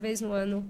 vez no ano.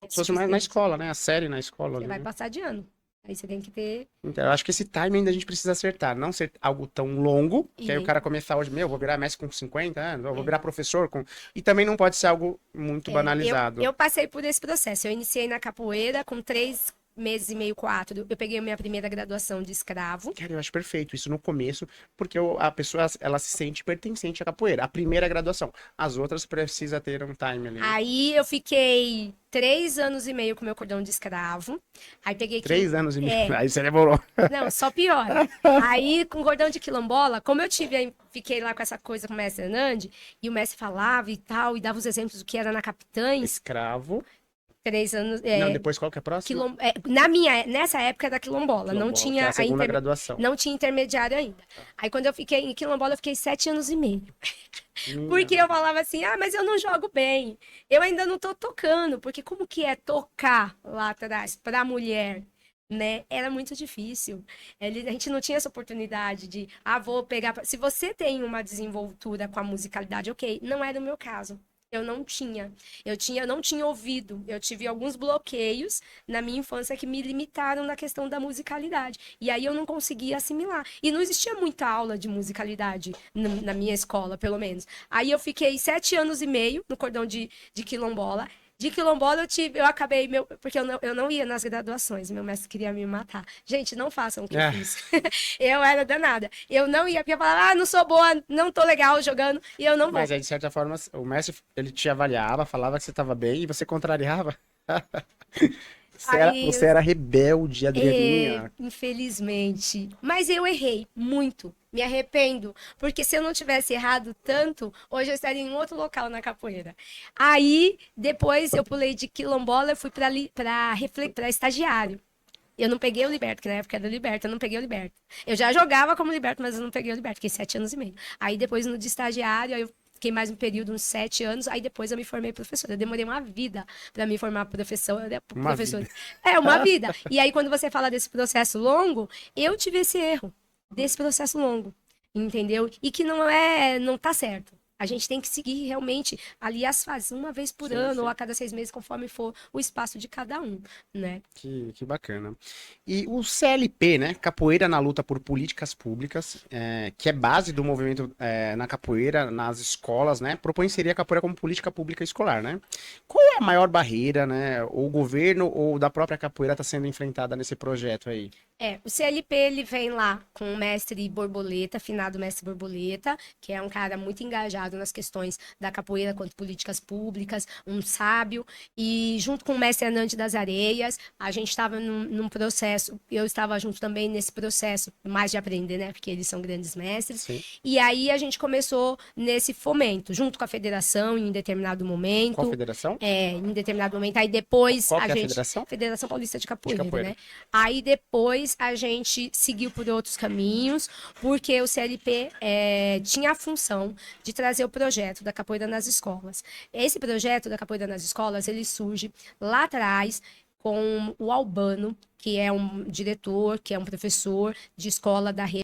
Se fosse mais na escola, né? A série na escola Você ali, vai né? passar de ano. Aí você tem que ter. Então, eu acho que esse timing ainda a gente precisa acertar. Não ser algo tão longo, que aí o E, cara começar hoje, meu, vou virar mestre com 50 anos, eu vou é, virar professor com. E também não pode ser algo muito eu banalizado. passei por esse processo. Eu iniciei na capoeira com 3 meses e meio, 4. Eu peguei a minha primeira graduação de escravo. Cara, eu acho perfeito isso no começo, porque a pessoa, ela se sente pertencente à capoeira. A primeira graduação. As outras precisa ter um time ali, né? Aí eu fiquei 3 anos e meio com meu cordão de escravo. Aí peguei quilo. 3 anos e meio. É, Aí você demorou. não, só piora. Aí, com cordão de quilombola, como eu tive, fiquei lá com essa coisa com o mestre Hernande, e o mestre falava e tal, e dava os exemplos do que era na Capitães, Escravo. 3 anos. Não, depois qual que é a próxima? Nessa época era quilombola, não Quilombola, que é a tinha, segunda graduação. não tinha intermediário ainda. Aí, quando eu fiquei em quilombola, eu fiquei 7 anos e meio. Minha Porque eu nossa. falava assim, mas eu não jogo bem. Eu ainda não tô tocando. Porque como que é tocar lá atrás pra mulher? Né? Era muito difícil. A gente não tinha essa oportunidade de, vou pegar. Se você tem uma desenvoltura com a musicalidade, ok. Não era o meu caso. Eu não tinha. Eu não tinha ouvido. Eu tive alguns bloqueios na minha infância que me limitaram na questão da musicalidade. E aí eu não conseguia assimilar. E não existia muita aula de musicalidade na minha escola, pelo menos. Aí eu fiquei 7 anos e meio no cordão de quilombola. De quilombola eu acabei, porque eu não ia nas graduações, meu mestre queria me matar. Gente, não façam o que eu É, fiz. Eu era danada. Eu não ia, porque eu falava, não sou boa, não tô legal jogando, e eu não vou. mas aí, de certa forma, o mestre, ele te avaliava, falava que você estava bem e você contrariava. Aí Você era rebelde, Adrianinha. infelizmente. Mas eu errei muito. Me arrependo. Porque se eu não tivesse errado tanto, hoje eu estaria em outro local na capoeira. Aí, depois eu pulei de quilombola, eu fui para estagiário. Eu não peguei o Liberto, que na época era o Liberto, eu não peguei o Liberto. Eu já jogava como Liberto, mas eu não peguei o Liberto, fiquei 7 anos e meio. Aí depois no de estagiário, aí eu fiquei mais um período, uns 7 anos, aí depois eu me formei professora. Eu demorei uma vida para me formar professora, Uma professora. vida. É, uma vida. E aí quando você fala desse processo longo, eu tive esse erro, desse processo longo, entendeu? E que não tá certo. A gente tem que seguir realmente ali as fases, uma vez por Sim, ano ou sim. a cada 6 meses, conforme for o espaço de cada um, né? Que bacana. E o CLP, né? Capoeira na luta por políticas públicas, que é base do movimento na capoeira, nas escolas, né? Propõe inserir a capoeira como política pública escolar, né? Qual é a maior barreira, né? Ou o governo ou da própria capoeira está sendo enfrentada nesse projeto aí? O CLP ele vem lá com o mestre Borboleta, finado mestre Borboleta, que é um cara muito engajado nas questões da capoeira quanto políticas públicas, um sábio, e junto com o mestre Anante das Areias, a gente estava num processo, eu estava junto também nesse processo, mais de aprender, né, porque eles são grandes mestres, Sim. e aí a gente começou nesse fomento, junto com a federação em determinado Qual momento, federação? aí depois Qual a que é a gente, federação? Federação Paulista de De Capoeira, capoeira. né, aí depois a gente seguiu por outros caminhos, porque o CLP tinha a função de trazer o projeto da capoeira nas escolas. Esse projeto da capoeira nas escolas, ele surge lá atrás com o Albano, que é um diretor, que é um professor de escola da rede